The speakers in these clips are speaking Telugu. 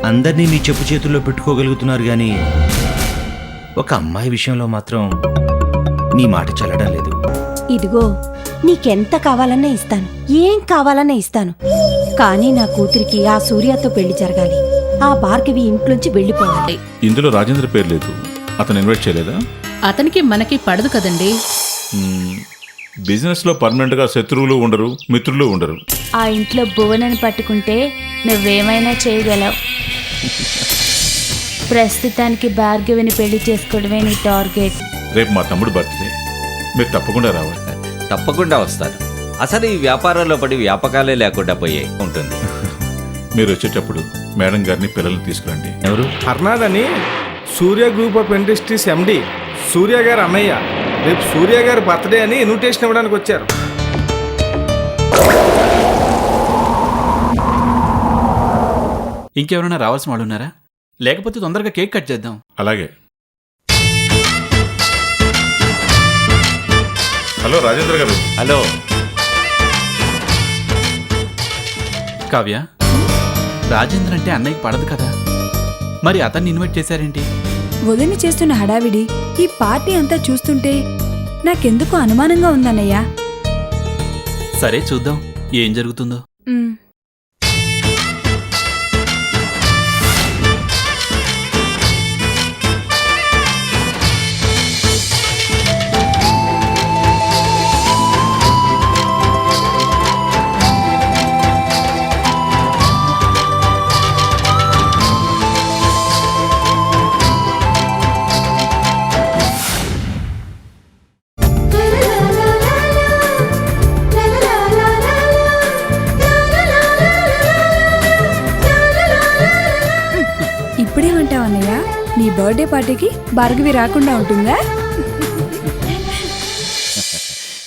అందరినీ మీ చెప్పు చేతుల్లో పెట్టుకోగలుగుతున్నారు కానీ ఒక అమ్మాయి విషయంలో మాత్రం మీ మాట చల్లడం లేదు. ఇదిగో నీకెంత కావాలన్నా ఇస్తాను, ఏం కావాలన్నా ఇస్తాను. కానీ నా కూతురికి ఆ సూర్యతో పెళ్లి జరగాలి. ఆ భార్గవి ఇంట్లోంచి వెళ్ళిపోవాలి. ఇందులో రాజేంద్ర పేరు లేదు. అతను ఇన్వైట్ చేయలేదా? అతనికి మనకి పడదు కదండి. బిజినెస్ లో పర్మనెంట్ గా శత్రువులు ఉండరు, మిత్రులు ఉండరు. ఆ ఇంట్లో భువనని పట్టుకుంటే నువ్వేమైనా చేయగలవు. ప్రస్తుతానికి భార్గవిని పెళ్లి చేసుకోవడమే నీ టార్గెట్. రేపు మా తమ్ముడు బర్త్డే, మీరు తప్పకుండా రావాలి. తప్పకుండా వస్తాను. అసలు ఈ వ్యాపారాల్లో పడి వ్యాపకాలే లేకుండా పోయే ఉంటుంది. మీరు వచ్చేటప్పుడు మేడం గారిని పిల్లల్ని తీసుకురండి. ఎవరు? హర్నాథ్ అని సూర్య గ్రూప్ ఆఫ్ ఇండస్ట్రీస్ ఎండి, సూర్య గారు అన్నయ్య. రేపు సూర్య గారి బర్త్డే అని ఇన్విటేషన్ ఇవ్వడానికి వచ్చారు. ఇంకెవరైనా రావాల్సిన వాళ్ళు ఉన్నారా? లేకపోతే తొందరగా కేక్ కట్ చేద్దాం. అలాగే. హలో రాజేంద్ర గారు. హలో కావ్య, రాజేంద్ర అంటే అన్నయ్యకి పడదు కదా, మరి అతన్ని ఇన్వైట్ చేశారేంటి? వదిన చేస్తున్న హడావిడి, ఈ పార్టీ అంతా చూస్తుంటే నాకెందుకు అనుమానంగా ఉందన్నయ్యా. సరే చూద్దాం ఏం జరుగుతుందో. ఇప్పుడేమంటావన్నయ్యా, నీ బర్త్డే పార్టీకి భార్గవి రాకుండా ఉంటుందా?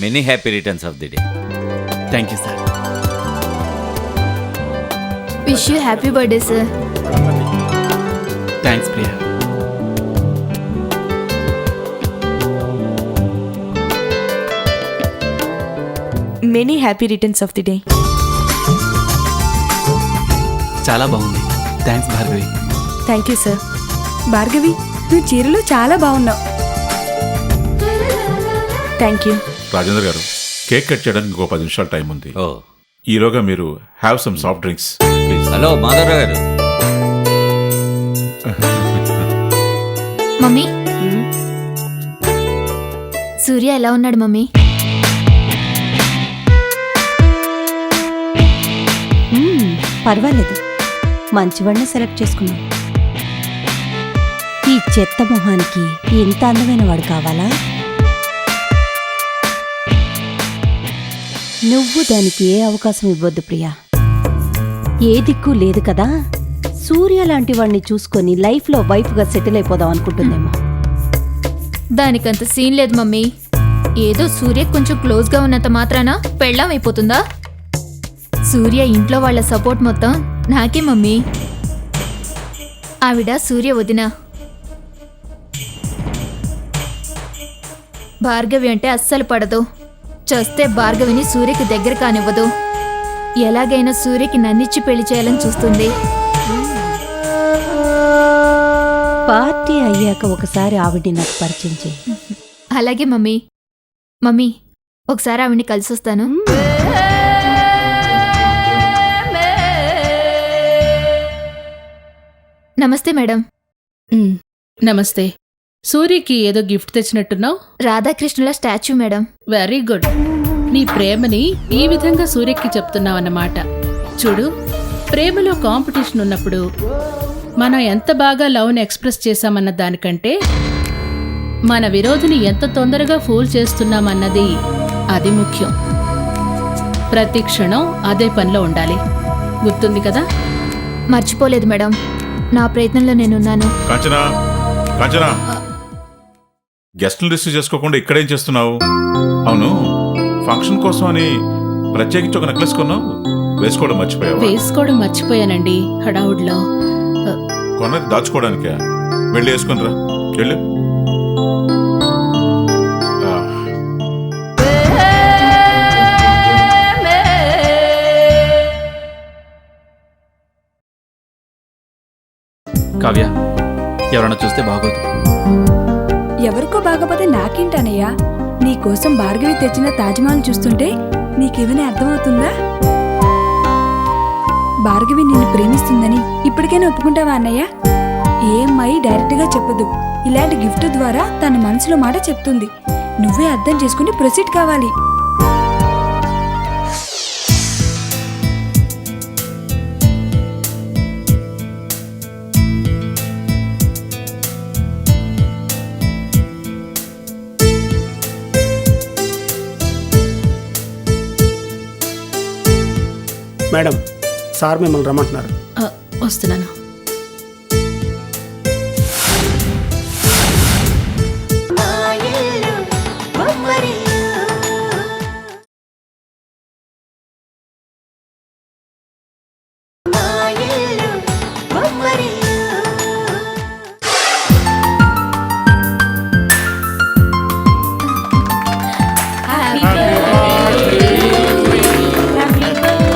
Many happy returns of the day. Thank you sir. Wish you happy birthday sir. Thanks Priya. Many happy returns of the day. చాలా బాగుంది. Thanks Bhargavi. Thank you sir. Bhargavi, నువ్వు చీరలో చాలా బాగున్నావు. Thank you. రాజేంద్ర గారు, కేక్ కట్ చేయడానికి ఇంకో 10 నిమిషాలు టైం ఉంది. ఓ ఈలోగా మీరు have some soft drinks please. Hello Madhavarao గారు. మమ్మీ, సూర్య ఎలా ఉన్నాడు మమ్మీ? పర్వాలేదు, మంచివాడిని సెలెక్ట్ చేసుకున్నాం. ఈ చెత్త మొహానికి ఇంత అందమైన వాడు కావాలా? నువ్వు దానికి ఏ అవకాశం ఇవ్వద్దు ప్రియా. ఏ దిక్కు లేదు కదా. సూర్య లాంటి వాడిని చూసుకొని లైఫ్లో వైఫ్గా సెటిల్ అయిపోదాం అనుకుంటుందేమో. దానికంత సీన్ లేదు మమ్మీ. ఏదో సూర్య కొంచెం క్లోజ్గా ఉన్నంత మాత్రాన పెళ్ళాం అయిపోతుందా? సూర్య ఇంట్లో వాళ్ళ సపోర్ట్ మొత్తం నాకే మమ్మీ. ఆవిడ సూర్య వదిన. భార్గవి అంటే అస్సలు పడదు. చస్తే భార్గవిని సూర్యకి దగ్గర కానివ్వదు. ఎలాగైనా సూర్యకి నన్నిచ్చి పెళ్లి చేయాలని చూస్తుంది. పార్టీ అయ్యాక ఒకసారి ఆవిడ్ని నాకు పరిచయం చేయి. అలాగే మమ్మీ. మమ్మీ, ఒకసారి ఆవిడ్ని కలిసి వస్తాను. నమస్తే మేడం. నమస్తే. సూర్యకి ఏదో గిఫ్ట్ తెచ్చినట్టున్నావు. రాధాకృష్ణుల స్టాచ్యూ మేడం. Very good. నీ ప్రేమని ఈ విధంగా సూర్యకి చెప్తున్నావన్నమాట. చూడు, ప్రేమలో కాంపిటీషన్ ఉన్నప్పుడు మనం ఎంత బాగా లవ్ని ఎక్స్ప్రెస్ చేశామన్న దానికంటే మన విరోధిని ఎంత తొందరగా ఫూల్ చేస్తున్నామన్నది అది ముఖ్యం. ప్రతి క్షణం అదే పనిలో ఉండాలి. గుర్తుంది కదా? మర్చిపోలేదు మేడం. నా ప్రయత్నంలో నేనున్నాను. కాంచనా, కాంచనా, గెస్టులు రిసీవ్ చేసుకోకుండా ఇక్కడేం చేస్తున్నావు? అవును, ఫంక్షన్ కోసం అని ప్రత్యేకించి ఒక నెక్లెస్ కొన్నావు, వేసుకోవడం మర్చిపోయావా? వేసుకోవడం మర్చిపోయానండి హడావుడ్లో. కొన్నది దాచుకోవడానికే. వెళ్ళి వేసుకొని రా, వెళ్ళు. కావ్య ఎవరన్నా చూస్తే బాగోదు. ఎవరికో బాగపోతే నాకేంటనయ్యా? నీకోసం భార్గవి తెచ్చిన తాజ్మహల్ చూస్తుంటే నీకేమైనా అర్థమవుతుందా? భార్గవి నిన్ను ప్రేమిస్తుందని ఇప్పటికైనా ఒప్పుకుంటావా అన్నయ్య? ఏ అమ్మాయి డైరెక్ట్గా చెప్పదు. ఇలాంటి గిఫ్ట్ ద్వారా తన మనసులో మాట చెప్తుంది. నువ్వే అర్థం చేసుకుని ప్రొసీడ్ కావాలి. మేడం, సార్ మిమ్మల్ని రమ్మంటున్నారు. వస్తున్నాను.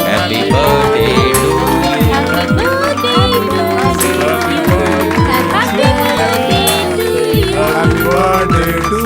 హ్యాపీ బర్త్డే టు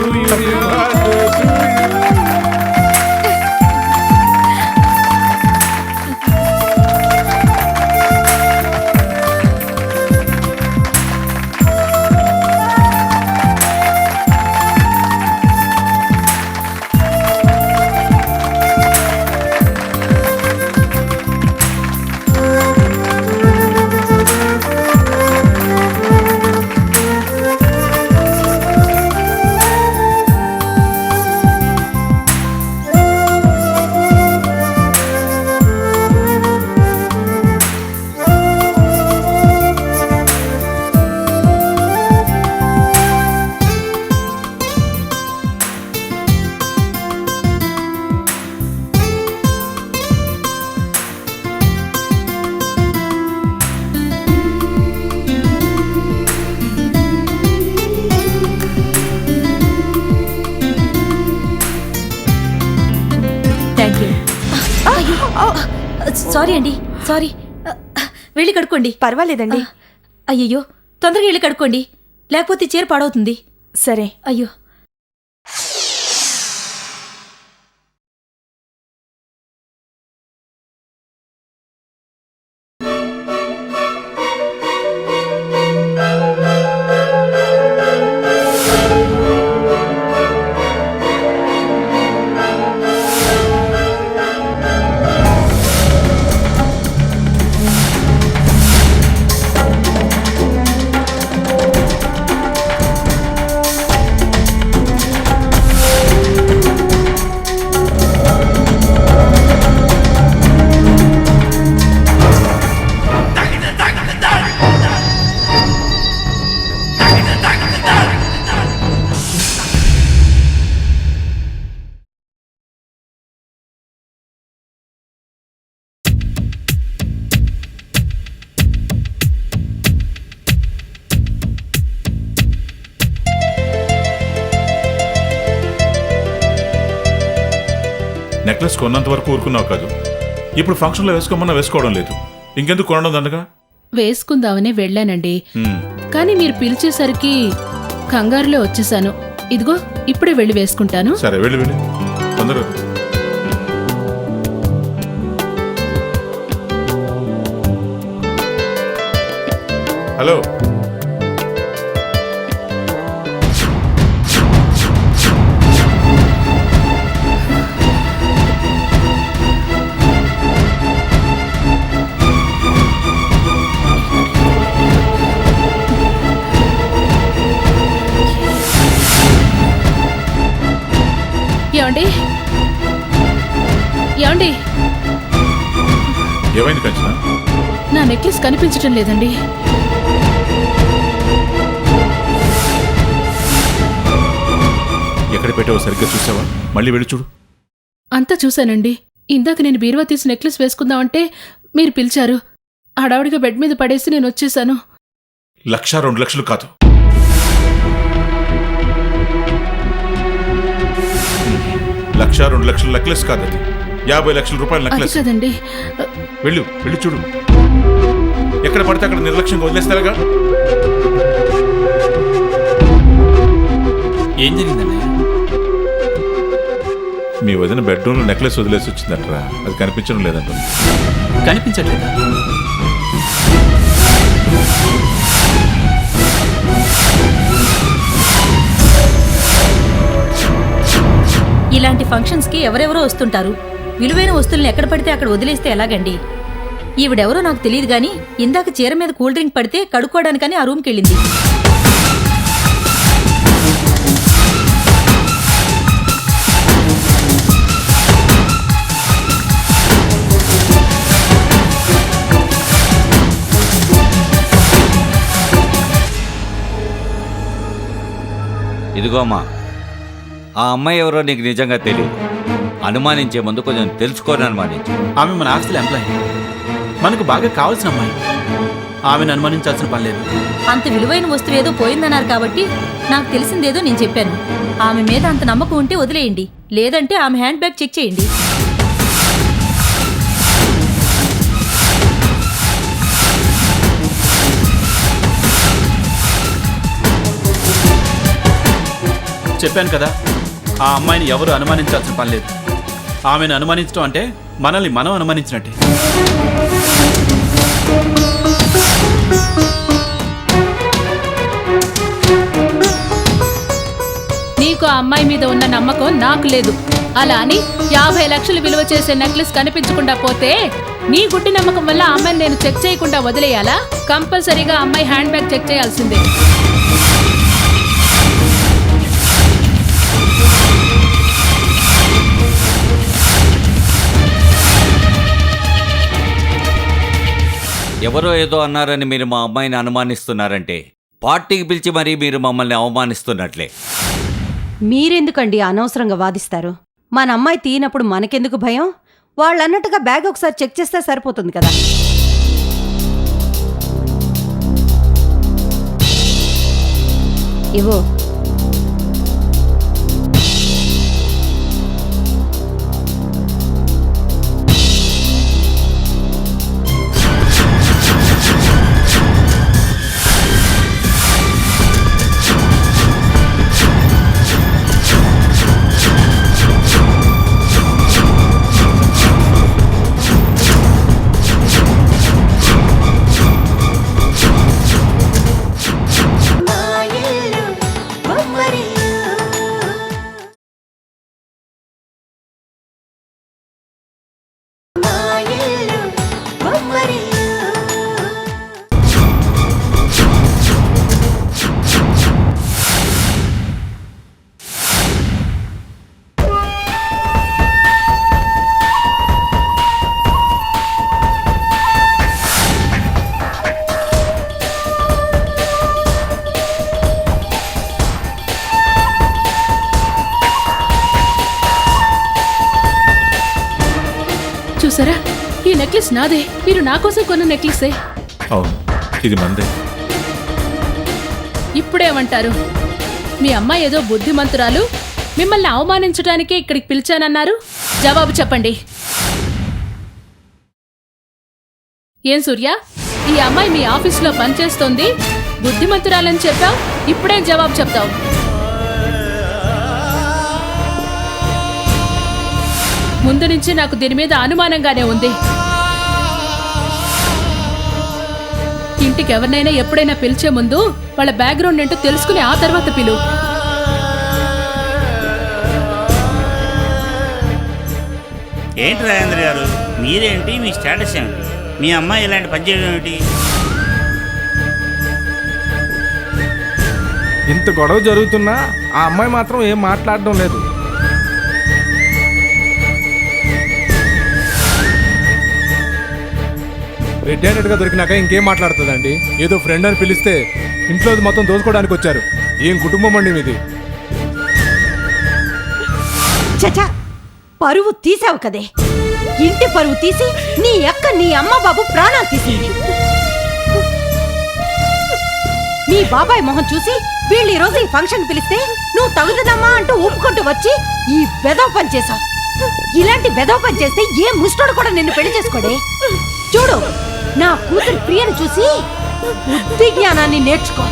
సారీ అండి, సారీ. వెళ్ళి కడుక్కోండి. పర్వాలేదండి. అయ్యయ్యో, తొందరగా వెళ్ళి కడుక్కోండి, లేకపోతే చీర పాడవుతుంది. సరే. అయ్యో. నెక్లెస్ కొన్నంత వరకు ఊరుకున్నావు కాదు, ఇప్పుడు ఫంక్షన్లో వేసుకోమన్నా వేసుకోవడం లేదు. ఇంకెందుకు కొనడం దండగా? వేసుకుందామనే వెళ్ళానండి, కానీ మీరు పిలిచేసరికి కంగారులో వచ్చేసాను. ఇదిగో ఇప్పుడే వెళ్ళి వేసుకుంటాను. సరే, వెళ్ళి వెళ్ళి తొందరగా. హలో, ఏమండి ఏమండి, ఏమైంది కంచనా? నా నెక్లెస్ కనిపించటం లేదండి. ఎక్కడ పెట్టావో సరిగ్గా చూసావా? మళ్ళీ వెళ్ళి చూడు. అంతా చూశానండి. ఇందాక నేను బీరువా తీసి నెక్లెస్ వేసుకుందామంటే మీరు పిలిచారు. హడావుడిగా బెడ్ మీద పడేసి నేను వచ్చేసాను. 1,00,000 2,00,000 కాదు. లక్ష 2 లక్షల నెక్లెస్ కాదది, 50 లక్షల రూపాయల నెక్లెస్. కదండి. వెళ్ళు, వెళ్ళి చూడు. ఎక్కడ పడితే అక్కడ నిర్లక్ష్యంగా వదిలేస్తారుగా. ఏం జరిగిందన్నయ్య? మీ వదిన బెడ్రూమ్లో నెక్లెస్ వదిలేసి వచ్చిందట్రా, అది కనిపించడం లేదంట. కనిపించట్లేదా? ఇలాంటి ఫంక్షన్స్కి ఎవరెవరో వస్తుంటారు. విలువైన వస్తువుల్ని ఎక్కడ పడితే అక్కడ వదిలేస్తే ఎలాగండి? ఈవిడెవరో నాకు తెలియదు గాని ఇందాక చీర మీద కూల్ డ్రింక్ పడితే కడుక్కోవడానికని ఆ రూమ్కి వెళ్ళింది. ఇదిగో అమ్మా, ఆ అమ్మాయి ఎవరో నీకు నిజంగా తెలియదు. అనుమానించే ముందు కొంచెం తెలుసుకొని అనుమానించు. ఆమె మన ఆస్తుల ఎంప్లాయీ, మనకు బాగా కావాల్సిన అమ్మాయి. ఆమెను అనుమానించాల్సిన పని లేదు. అంత విలువైన వస్తువు ఏదో పోయిందన్నారు కాబట్టి నాకు తెలిసిందేదో నేను చెప్పాను. ఆమె మీద అంత నమ్మకం ఉంటే వదిలేయండి, లేదంటే ఆమె హ్యాండ్ బ్యాగ్ చెక్ చేయండి. చెప్పాను కదా, ఆ అమ్మాయిని ఎవరు అనుమానించాల్సిన పని లేదు. ఆమెను అనుమానించడం అంటే మనల్ని మనం అనుమానించినట్టే. నీకు ఆ అమ్మాయి మీద ఉన్న నమ్మకం నాకు లేదు. అలా అని 50 లక్షలు విలువ చేసే నెక్లెస్ కనిపించకుండా పోతే నీ గుడ్డి నమ్మకం వల్ల ఆ అమ్మాయిని నేను చెక్ చేయకుండా వదిలేయాలా? కంపల్సరీగా అమ్మాయి హ్యాండ్ బ్యాగ్ చెక్ చేయాల్సిందే. ఎవరో ఏదో అన్నారని మీరు మా అమ్మాయిని అనుమానిస్తున్నారంటే పార్టీకి పిలిచి మరీ మీరు మమ్మల్ని అవమానిస్తున్నట్లే. మీరెందుకండి అనవసరంగా వాదిస్తారు? మన అమ్మాయి తీనప్పుడు మనకెందుకు భయం? వాళ్ళన్నట్టుగా బ్యాగ్ ఒకసారి చెక్ చేస్తే సరిపోతుంది కదా. ఇవో చూసారా, ఈ నెక్లెస్ నాదే. మీరు నా కోసం కొన్న నెక్లెసే. అవును, ఇది మందే. ఇప్పుడేమంటారు? మీ అమ్మాయి ఏదో బుద్ధిమంతురాలు, మిమ్మల్ని అవమానించడానికే ఇక్కడికి పిలిచానన్నారు. జవాబు చెప్పండి. ఏం సూర్య, ఈ అమ్మాయి మీ ఆఫీసులో పనిచేస్తోంది, బుద్ధిమంతురాలని చెప్పావు, ఇప్పుడేం జవాబు చెప్తావు? ముందు నుంచి నాకు దీని మీద అనుమానంగానే ఉంది. ఇంటికి ఎవరినైనా ఎప్పుడైనా పిలిచే ముందు వాళ్ళ బ్యాక్గ్రౌండ్ ఏంటో తెలుసుకుని ఆ తర్వాత పిలు. ఏంటి రాజేంద్ర గారు, మీరేంటి, మీ స్టేటస్ ఏమిటి? మీ అమ్మాయి ఇలాంటి పని చేయడం ఏమిటి? ఇంత గొడవ జరుగుతున్నా ఆ అమ్మాయి మాత్రం ఏం మాట్లాడడం లేదు. రెడ్ హ్యాండెడ్గా దొరికినాక ఇంకేం మాట్లాడుతుందండి? ఏదో ఫ్రెండ్ అని పిలిస్తే ఇంట్లో మొత్తం దోచుకోవడానికి వచ్చారు. ఏం కుటుంబం అండి మీది? చచా, పరువు తీసావు కదే. ఇంటి పరువు తీసి నీ అక్క నీ అమ్మ బాబు ప్రాణాలు తీసింది. మీ బాబాయ్ మొహం చూసి వీళ్ళు ఈ రోజు ఈ ఫంక్షన్ పిలిస్తే నువ్వు తగుదమ్మా అంటూ ఊపుకుంటూ వచ్చి ఈ బెదవ పని చేసావు. ఇలాంటి బెదవ పని చేస్తే ఏ ముష్టోడు కూడా నిన్ను పెళ్లి చేసుకోడే. చూడు, నా కూతురు ప్రియను చూసి బుద్ధి జ్ఞానాన్ని నేర్చుకో.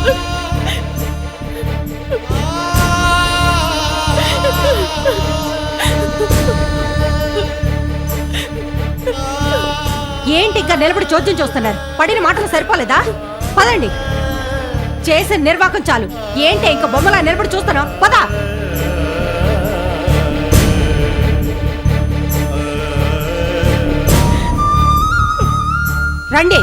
ఏంటి ఇంకా నిలబడి చోద్యం చూస్తున్నారు? పడిన మాటలు సరిపోలేదా? పదండి, చేసిన నిర్వాకం చాలు. ఏంటి ఇంకా బొమ్మలా నిలబడి చూస్తున్నావు? పద. రండి.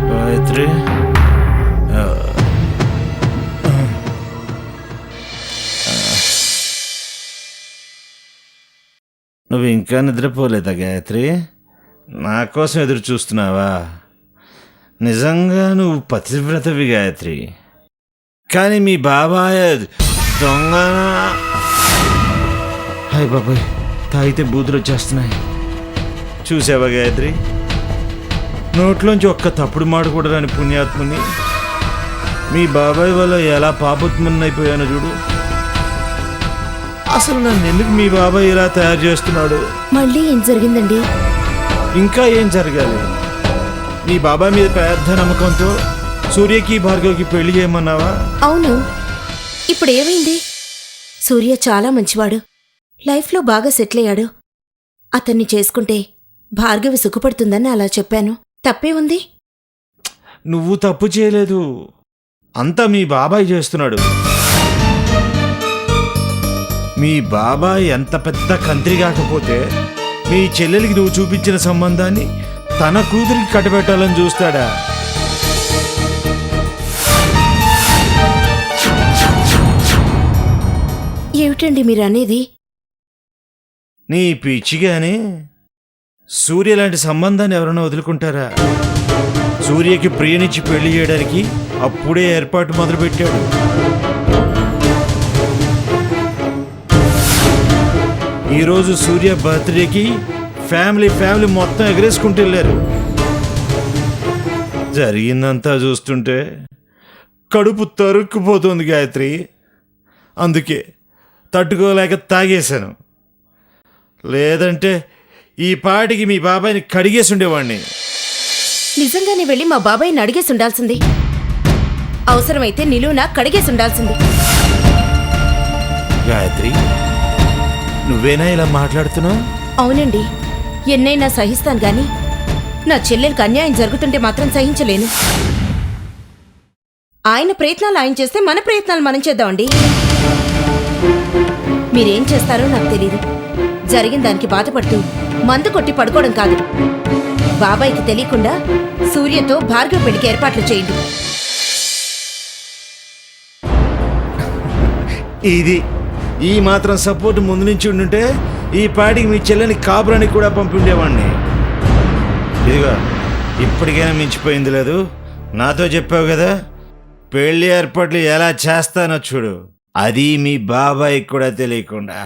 గాయత్రి, నువ్వు ఇంకా నిద్రపోలేదా గాయత్రి? నా కోసం ఎదురు చూస్తున్నావా? నిజంగా నువ్వు పతివ్రతవి గాయత్రి. కానీ మీ బాబాయ్ దొంగ. హాయ్ బాబాయ్, తాగితే బూతులు వచ్చేస్తున్నాయి. చూసావా గాయత్రి, నోట్లోంచి ఒక్క తప్పుడు మాట కూడా రాని పుణ్యాత్ముని మీ బాబాయ్ వల్ల ఎలా పాపత్ముని అయిపోయానో చూడు. అసలు నన్ను ఎందుకు మీ బాబాయ్ ఇలా తయారు చేస్తున్నాడు? మళ్ళీ ఏం జరిగిందండి? ఇంకా ఏం జరగాలి? మీ బాబాయ్ మీద పెద్ద నమ్మకంతో సూర్యకి భార్గవ్కి పెళ్లి చేయమన్నావా? అవును. ఇప్పుడు ఏమైంది? సూర్య చాలా మంచివాడు, లైఫ్లో బాగా సెటిల్ అయ్యాడు. అతన్ని చేసుకుంటే భార్గవి సుఖపడుతుందని అలా చెప్పాను. తప్పే ఉంది? నువ్వు తప్పు చేయలేదు, అంతా మీ బాబాయ్ చేస్తున్నాడు. మీ బాబాయ్ ఎంత పెద్ద కంత్రి కాకపోతే మీ చెల్లెలికి నువ్వు చూపించిన సంబంధాన్ని తన కూతురికి కట్టబెట్టాలని చూస్తాడా? ఏమిటండి మీరు అనేది? నీ పిచ్చిగానే సూర్య లాంటి సంబంధాన్ని ఎవరైనా వదులుకుంటారా? సూర్యకి ప్రియనిచ్చి పెళ్లి చేయడానికి అప్పుడే ఏర్పాటు మొదలుపెట్టాడు. ఈరోజు సూర్య బర్త్డేకి ఫ్యామిలీ మొత్తం ఎగరేసుకుంటూ వెళ్ళారు. జరిగిందంతా చూస్తుంటే కడుపు తరుక్కుపోతుంది గాయత్రి. అందుకే తట్టుకోలేక తాగేశాను. లేదంటే ఈ పాటికి మీ బాబాయ్ని కడిగేసి ఉండేవాడిని. నిజంగానే వెళ్ళి మా బాబాయ్ని అడిగేసి ఉండాల్సింది. అవసరమైతే నిలువునా కడిగేసి ఉండాల్సింది. గాయత్రి, నువ్వేనా ఇలా మాట్లాడుతున్నావు? అవునండి, ఎన్నైనా సహిస్తాను గాని నా చెల్లెలకు అన్యాయం జరుగుతుంటే మాత్రం సహించలేను. ఆయన ప్రయత్నాలు ఆయన చేస్తే మన ప్రయత్నాలు మనం చేద్దామండి. మీరేం చేస్తారో నాకు తెలీదు. జరిగిన దానికి బాధపడుతూ మందు కొట్టి పడుకోవడం కాదు. బాబాయ్కి తెలియకుండా సూర్యతో భార్గవ పెళ్లికి ఏర్పాట్లు చేయండి. ఇది ఈ మాత్రం సపోర్ట్ ముందు నుంచి ఉండుంటే ఈ పాటికి మీ చెల్లెని కాపురానికి కూడా పంపిండేవాడిని. ఇదిగో, ఇప్పటికైనా మించిపోయింది లేదు. నాతో చెప్పావు కదా పెళ్లి ఏర్పాట్లు ఎలా చేస్తానో చూడు. అది మీ బాబాయ్కి కూడా తెలియకుండా.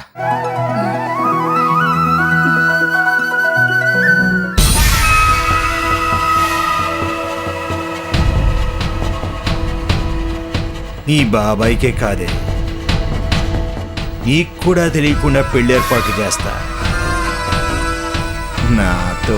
నీ బాబాయ్కే కాదే, నీకు కూడా తెలియకుండా పెళ్లి ఏర్పాటు చేస్తా నాతో.